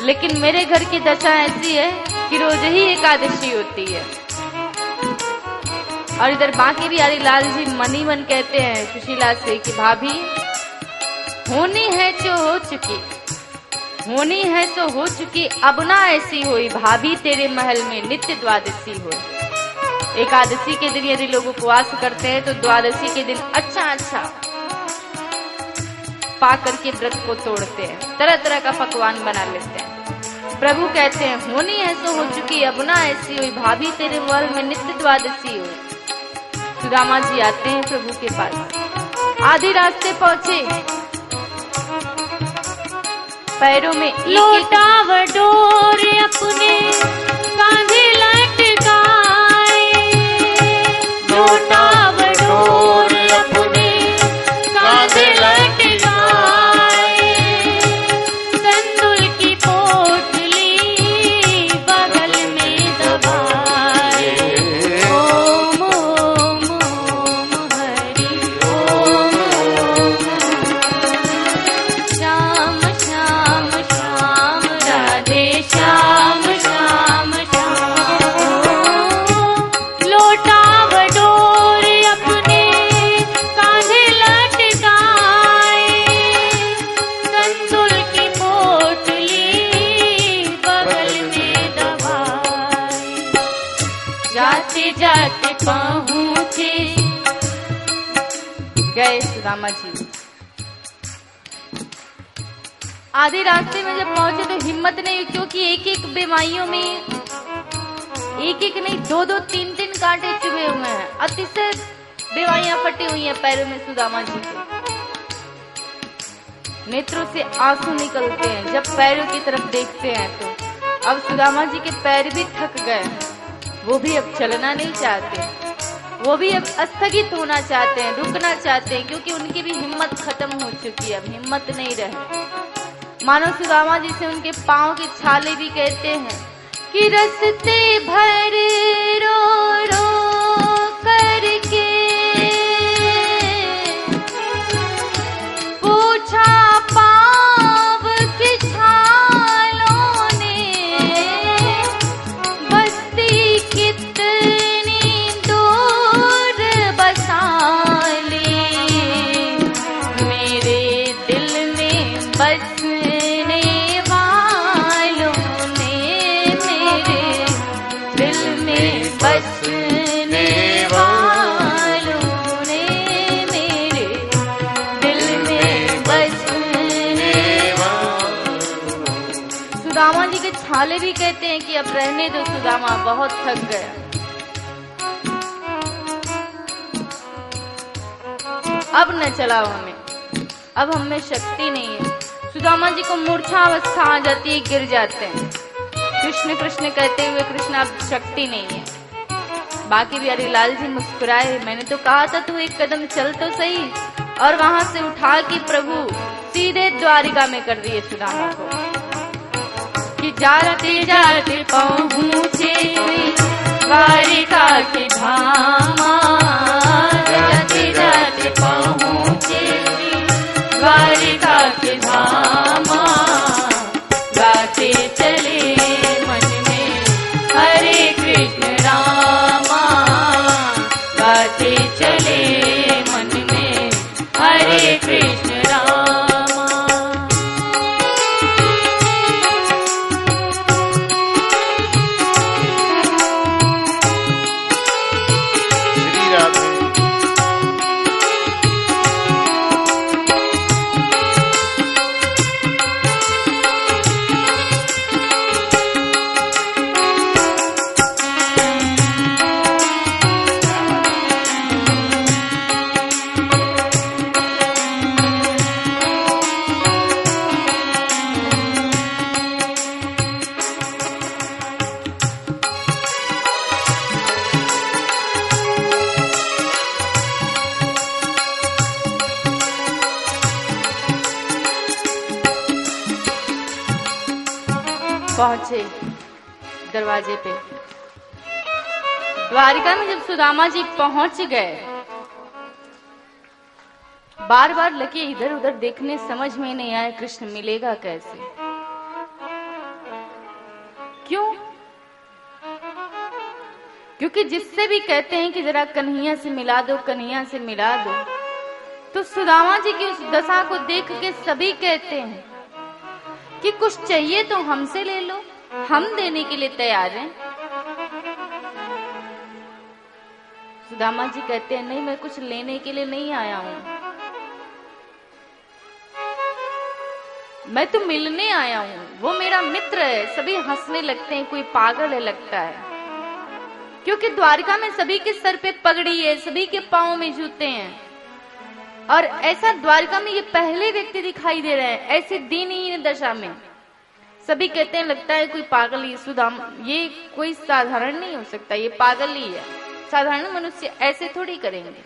लेकिन मेरे घर की दशा ऐसी है कि रोज ही एकादशी होती है। और इधर बाकी बिहारी लाल जी मनी मन कहते हैं सुशीला से कि भाभी होनी है जो हो चुकी, होनी है तो हो चुकी, अब ना ऐसी हुई भाभी तेरे महल में नित्य द्वादशी हो। एकादशी के दिन यदि लोग उपवास करते हैं तो द्वादशी के दिन अच्छा पा करके व्रत को तोड़ते हैं, तरह तरह का पकवान बना लेते हैं। प्रभु कहते हैं होनी है तो हो चुकी, अब ना ऐसी हुई भाभी तेरे महल में नित्य द्वादशी हो। सुदामा जी आते हैं प्रभु के पास, आधी रास्ते पहुंचे, पैरों में लोटा वडोर अपने कांधे लटकाए, लोटा वडोर अपने कांधे लटकाए, तंदुल की पोटली बगल में दबाए, ओम ओम ओम हरि ओम श्याम श्याम श्याम राधे श्याम श्याम श्याम, लोटा वडोर अपने कांधे लटकाए, तंदुल की पोटली बगल में दबाए, जाते जाते पहुँचे गए सुदामा जी। आधे रास्ते में जब पहुंचे तो हिम्मत नहीं हुई, क्योंकि एक एक बेमाइयों में एक एक नहीं दो दो तीन तीन कांटे चुभे हुए हैं, अतिशय बेवाइयां फटी हुई हैं पैरों में सुदामा जी के। नेत्रों से आंसू निकलते हैं जब पैरों की तरफ देखते हैं तो। अब सुदामा जी के पैर भी थक गए, वो भी अब चलना नहीं चाहते, वो भी अब स्थगित होना चाहते हैं, रुकना चाहते हैं, क्योंकि उनकी भी हिम्मत खत्म हो चुकी है, अब हिम्मत नहीं रहे। मानो सुदामा जी से उनके पांव की छाले भी कहते हैं कि रस्ते भर रो रो करके पूछा पांव की छालों ने, बस्ती कितनी दूर बसा ली, मेरे दिल में बसने वालों ने, मेरे दिल में बसने वालों ने, मेरे दिल में बसने वालों। सुदामा जी के छाले भी कहते हैं कि अब रहने दो सुदामा, बहुत थक गया। अब न चलाओ हमें, अब हमें शक्ति नहीं है। सुदामा जी को मूर्छा अवस्था आ जाती है, गिर जाते हैं। कृष्ण कृष्ण कहते हुए कृष्ण अब शक्ति नहीं है। बाकी बिहारी लाल जी मुस्कुराए, मैंने तो कहा था तू एक कदम चल तो सही, और वहां से उठा के प्रभु सीधे द्वारिका में कर दिए सुदामा को कि जाते जाते पहुँचे द्वारिका के धामा, जाते जाते पहुँचे द्वारिका के धामा, गाते चले मन में हरे कृष्ण रामा, गाते चले मन में हरे कृष्ण रामा। श्री राधे। पहुंचे दरवाजे पे। द्वारिका में जब सुदामा जी पहुंच गए, बार बार लगे इधर उधर देखने, समझ में नहीं आया कृष्ण मिलेगा कैसे। क्यों? क्योंकि जिससे भी कहते हैं कि जरा कन्हैया से मिला दो, कन्हैया से मिला दो, तो सुदामा जी की उस दशा को देख के सभी कहते हैं कि कुछ चाहिए तो हमसे ले लो, हम देने के लिए तैयार हैं। सुदामा जी कहते हैं नहीं, मैं कुछ लेने के लिए नहीं आया हूं, मैं तो मिलने आया हूं, वो मेरा मित्र है। सभी हंसने लगते हैं, कोई पागल है लगता है, क्योंकि द्वारका में सभी के सर पे पगड़ी है, सभी के पांव में जूते हैं, और ऐसा द्वारका में ये पहले व्यक्ति दिखाई दे रहे हैं ऐसे दीनहीन दशा में। सभी कहते हैं लगता है कोई पागल ही, सुदामा ये कोई साधारण नहीं हो सकता, ये पागल ही है, साधारण मनुष्य ऐसे थोड़ी करेंगे।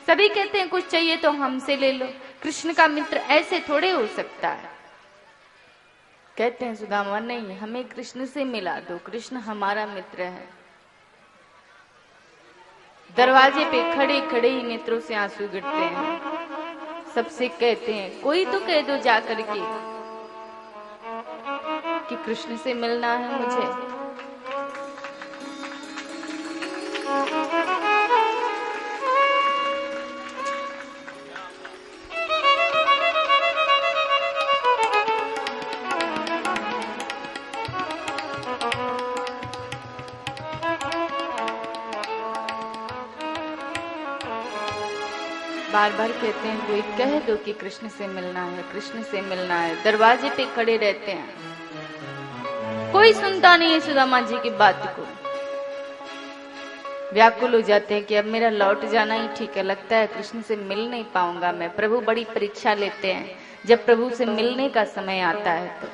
सभी कहते हैं कुछ चाहिए तो हमसे ले लो, कृष्ण का मित्र ऐसे थोड़े हो सकता है। कहते हैं सुदामा नहीं, हमें कृष्ण से मिला दो, कृष्ण हमारा मित्र है। दरवाजे पे खड़े खड़े ही नेत्रों से आंसू गिरते हैं। सबसे कहते हैं कोई तो कह दो जाकर के कि कृष्ण से मिलना है मुझे। बार बार कहते हैं कोई कह दो कि कृष्ण से मिलना है, कृष्ण से मिलना है। दरवाजे पे खड़े रहते हैं, कोई सुनता नहीं है सुदामा जी की बात को। व्याकुल हो जाते हैं कि अब मेरा लौट जाना ही ठीक है, लगता है कृष्ण से मिल नहीं पाऊंगा मैं। प्रभु बड़ी परीक्षा लेते हैं, जब प्रभु से मिलने का समय आता है तो।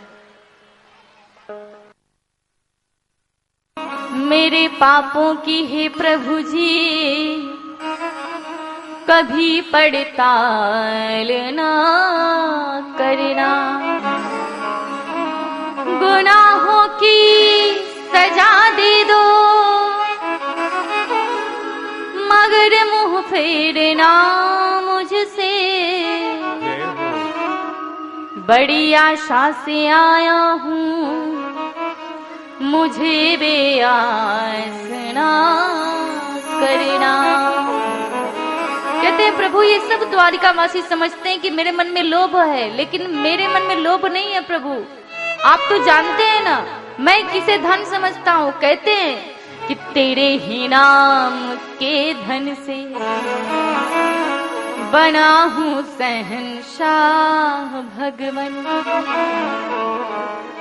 मेरे पापों की हे प्रभु जी कभी पड़ताल ना करना, गुनाहों की सजा दे दो मगर मुंह फेरना मुझसे। बड़ी आशा से आया हूँ, मुझे बेआस ना करना। कहते हैं प्रभु ये सब द्वारिकावासी समझते हैं कि मेरे मन में लोभ है, लेकिन मेरे मन में लोभ नहीं है प्रभु। आप तो जानते हैं ना मैं किसे धन समझता हूँ। कहते हैं कि तेरे ही नाम के धन से बना हूँ शहंशाह भगवन।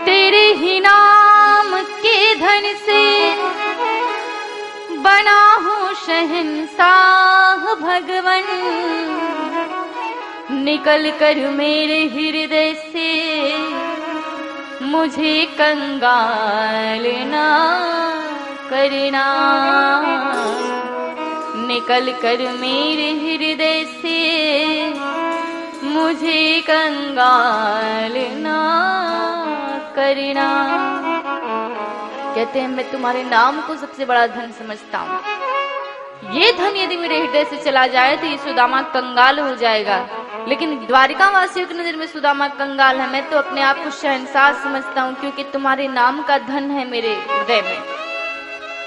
तेरे ही नाम के धन से बना हूँ शहंशाह भगवन। निकल कर मेरे हृदय से मुझे कंगाल ना करना। निकल कर मेरे हृदय से मुझे कंगाल ना करना। कहते हैं मैं तुम्हारे नाम को सबसे बड़ा धन समझता हूँ। ये धन यदि मेरे हृदय से चला जाए तो ये सुदामा कंगाल हो जाएगा, लेकिन द्वारिका वासियों की नजर में सुदामा कंगाल है। मैं तो अपने आप को शहंशाह समझता हूँ, क्योंकि तुम्हारे नाम का धन है मेरे हृदय में,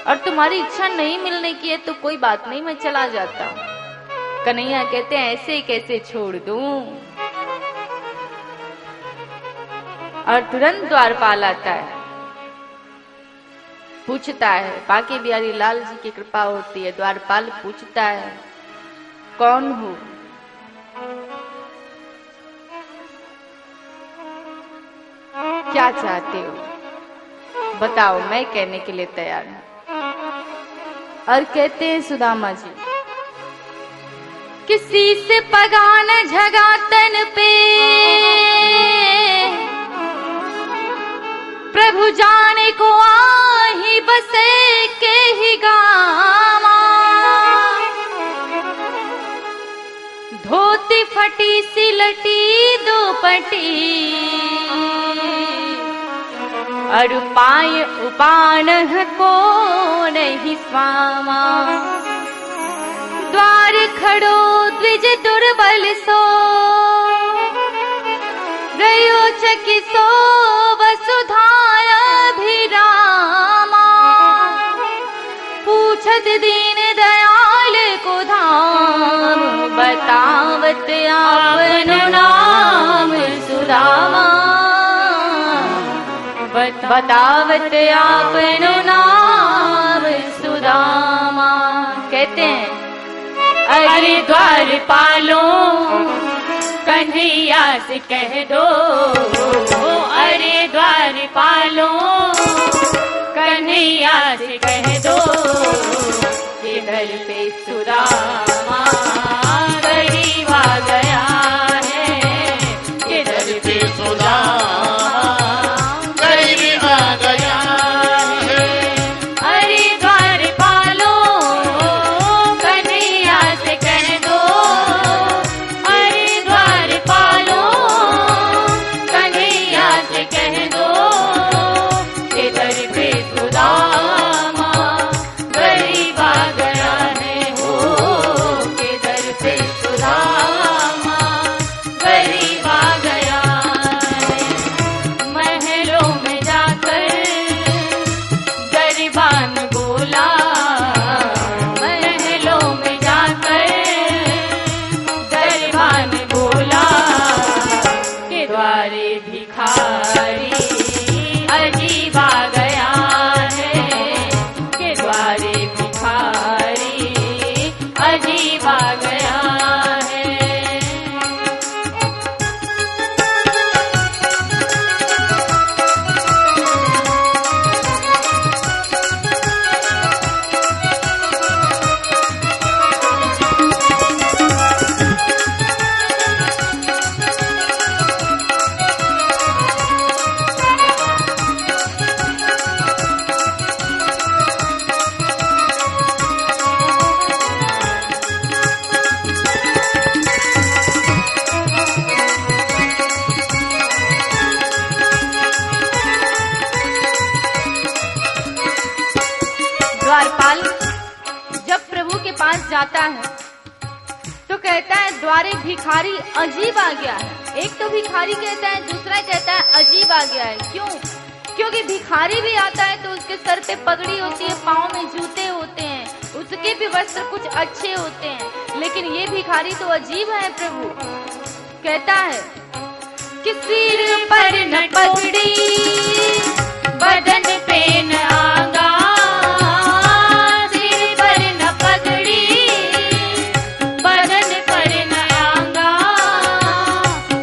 और तुम्हारी इच्छा नहीं मिलने की है तो कोई बात नहीं, मैं चला जाता हूँ। कन्हैया कहते हैं ऐसे कैसे छोड़ दूं। और तुरंत द्वारपाल आता है, पूछता है। बांके बिहारी लाल जी की कृपा होती है। द्वारपाल पूछता है कौन हो? क्या चाहते हो? बताओ, मैं कहने के लिए तैयार हूं। और कहते हैं सुदामा जी किसी से पगान झगा तन पे प्रभु जाने को आही बसे के ही गावा। धोती फटी सिलटी दोपटी और पाय उपान को नहीं स्वामा। द्वार खड़ो द्विज दुर्बल सो रयो चकिसो वसुधाया भिरामा। बतावत आपनो नाम सुदामा। कहते हैं अरे द्वारपालो कन्हैया से कह दो, अरे द्वारपालो कन्हैया से कह दो, इधर पे सुदामा गरीब आ गया है, इधर पे सुदामा गरीब आ गया है। अरे द्वारपालो कन्हैया से कह दो, अरे द्वारपालो कन्हैया से कह दो, इधर पे सुदामा गरीब आ गया है, हो इधर पे सुदामा गरीब आ गया है। महलों में जाकर गरीबान बोला, महलों में जाकर गरीबान बोला कि द्वारे भिखारी अजीब आ गया है, कि द्वारे भिखारी अजीब आ गया है। द्वारपाल जब प्रभु के पास जाता है तो कहता है द्वारे भिखारी अजीब आ गया है। एक तो भिखारी कहता है, दूसरा कहता है अजीब आ गया है। क्यों? क्योंकि भिखारी भी आता है तो उसके सर पे पगड़ी होती है, पाँव में जूते होते हैं, उसके भी वस्त्र कुछ अच्छे होते हैं, लेकिन ये भिखारी तो अजीब है। प्रभु कहता है कि सिर पर न पगड़ी बदन पे न आगा, सिर पर न पगड़ी बदन पर न आगा,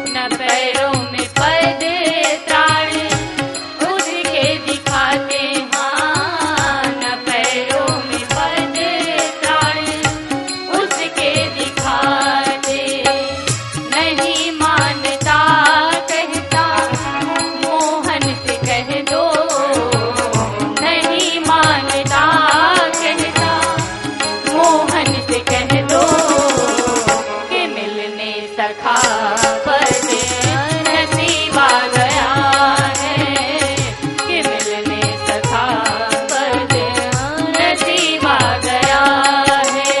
न पैरों में पद त्राण उसके दिखाते, हाँ न पैरों में पद त्राण उसके दिखाते, नहीं मानता कहता मोहन से कह दो, नहीं मानता कहता मोहन से कह दो, कि मिलने सखा पद नसीब आ गया है, कि मिलने सखा पद नसीब आ गया है।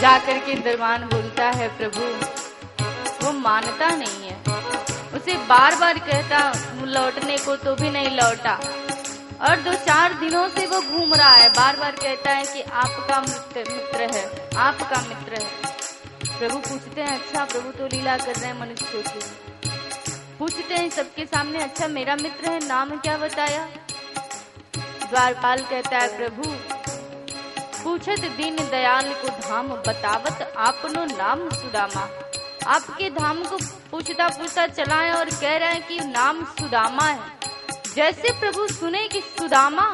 जाकर के दरबान बोलता है प्रभु वो मानता नहीं है, उसे बार बार कहता लौटने को तो भी नहीं लौटा, और 2-4 दिनों से वो घूम रहा है, बार बार कहता है कि आपका मित्र है, आपका मित्र है। प्रभु पूछते हैं अच्छा प्रभु तो लीला कर रहे हैं मनुष्यों की, पूछते हैं सबके सामने अच्छा मेरा मित्र है, नाम क्या बताया? द्वारपाल कहता है प्रभु पूछत दीन दयाल को धाम बतावत आपनो नाम सुदामा। आपके धाम को पूछता पूछता चला है और कह रहा है कि नाम सुदामा है। जैसे प्रभु सुने कि सुदामा,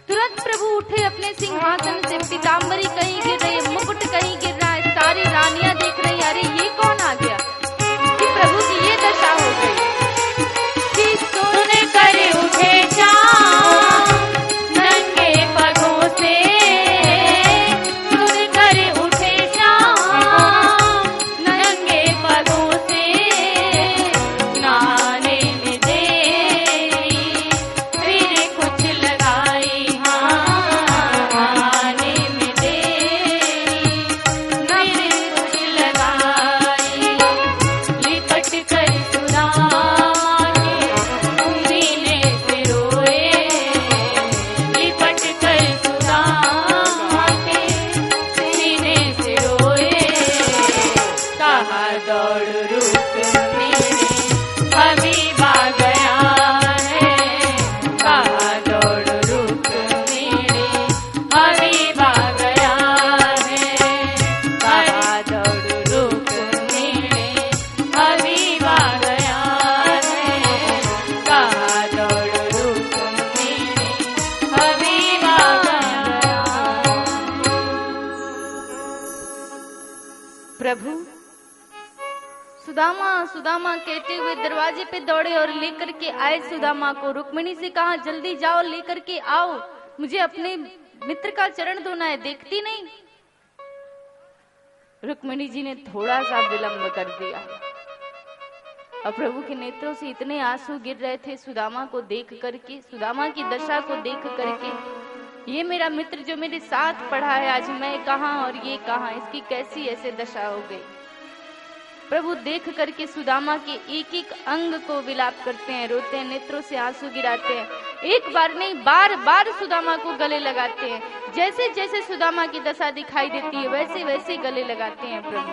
तुरंत प्रभु उठे अपने सिंहासन से, पीताम्बरी कहीं गिर रही है, मुकुट कहीं गिर रहा है, सारी रानियां देख रही है, अरे ये कौन आ गया कि प्रभु की ये दशा हो गई कि सुन कर उठे चाँद नंगे पगों से, सुन कर उठे चाँद कहा दौड़ रुकने हबीबा गया है, कहा दौड़ रुकने हबीबा गया है, कहा दौड़ रुकने हबीबा गया है, कहा दौड़ रुकने हबीबा गया। प्रभु सुदामा सुदामा कहते हुए दरवाजे पे दौड़े और लेकर के आए सुदामा को। रुक्मिणी से कहा जल्दी जाओ लेकर के आओ, मुझे अपने मित्र का चरण धोना है, देखती नहीं। रुक्मिणी जी ने थोड़ा सा विलंब कर दिया और प्रभु के नेत्रों से इतने आंसू गिर रहे थे सुदामा को देख करके, सुदामा की दशा को देख करके। ये मेरा मित्र जो मेरे साथ पढ़ा है, आज मैं कहाँ और ये कहाँ, इसकी कैसी ऐसे दशा हो गई। प्रभु देख करके सुदामा के एक एक अंग को विलाप करते हैं, रोते हैं, नेत्रों से आंसू गिराते हैं। एक बार नहीं बार बार सुदामा को गले लगाते हैं। जैसे जैसे सुदामा की दशा दिखाई देती है वैसे वैसे गले लगाते हैं प्रभु।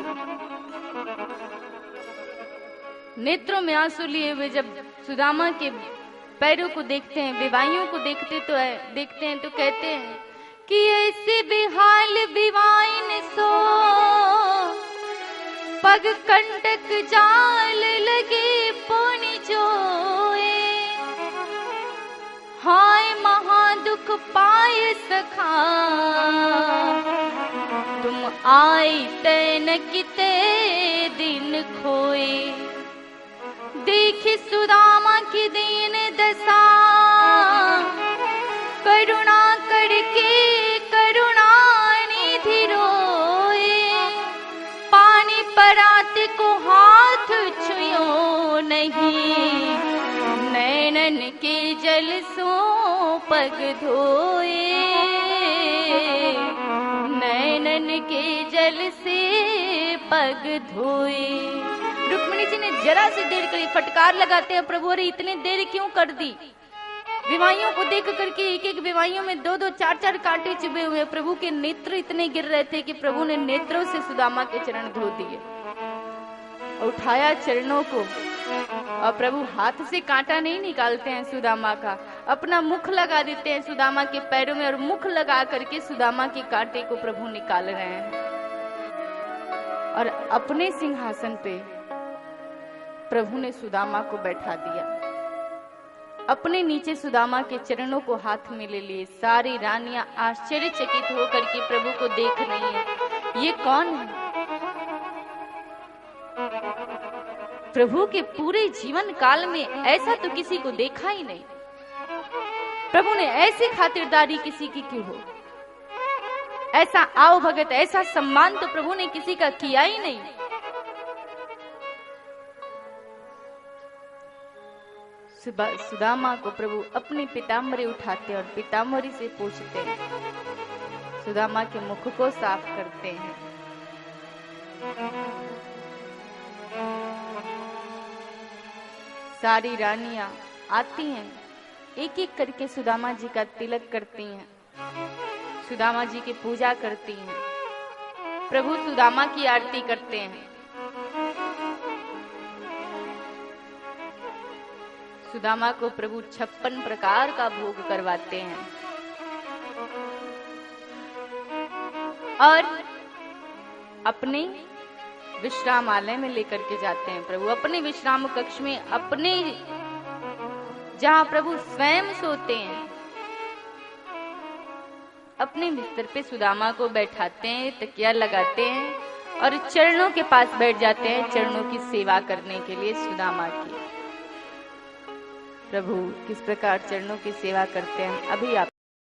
नेत्रों में आंसू लिए हुए जब सुदामा के पैरों को देखते हैं, विवाहियों को देखते हैं तो कहते हैं कि ऐसे बेहाल विवाइन सो पग कंटक जाल लगे पुनि जोए, हाय महादुख पाए सखा तुम आए तैन किते दिन खोए। देखी सुदामा की दीन दशा करुणा करके करुणा निधि रोए, पानी परात को हाथ छुयो नहीं, नैनन के जल सो पग धोए, नैनन के जल से पग धोए। रुक्मिणी जी ने जरा सी देर करी, फटकार लगाते हैं प्रभु, अरे इतनी देर क्यों कर दी। विवाहियों को देख करके एक एक विवाहियों में दो दो चार चार कांटे चुभे हुए। प्रभु के नेत्र इतने गिर रहे थे कि प्रभु ने नेत्रों से सुदामा के चरण धो दिए, उठाया चरणों को और प्रभु हाथ से कांटा नहीं निकालते हैं सुदामा का, अपना मुख लगा देते हैं सुदामा के पैरों में और मुख लगा करके सुदामा के कांटे को प्रभु निकाल रहे हैं और अपने सिंहासन पे प्रभु ने सुदामा को बैठा दिया। अपने नीचे सुदामा के चरणों को हाथ में ले लिए। सारी रानियां आश्चर्यचकित होकर के प्रभु को देख रही हैं, ये कौन है। प्रभु के पूरे जीवन काल में ऐसा तो किसी को देखा ही नहीं। प्रभु ने ऐसी खातिरदारी किसी की क्यों हो, ऐसा आओ भगत, ऐसा सम्मान तो प्रभु ने किसी का किया ही नहीं। सुदामा को प्रभु अपनी पीताम्बरी उठाते और पीताम्बरी से पोंछते हैं, सुदामा के मुख को साफ करते हैं। सारी रानियां आती हैं, एक एक करके सुदामा जी का तिलक करती हैं, सुदामा जी की पूजा करती हैं। प्रभु सुदामा की आरती करते हैं। सुदामा को प्रभु 56 प्रकार का भोग करवाते हैं और अपने विश्रामालय में लेकर के जाते हैं। प्रभु अपने विश्राम कक्ष में, अपने जहां प्रभु स्वयं सोते हैं, अपने बिस्तर पे सुदामा को बैठाते हैं, तकिया लगाते हैं और चरणों के पास बैठ जाते हैं चरणों की सेवा करने के लिए सुदामा की। प्रभु किस प्रकार चरणों की सेवा करते हैं अभी आप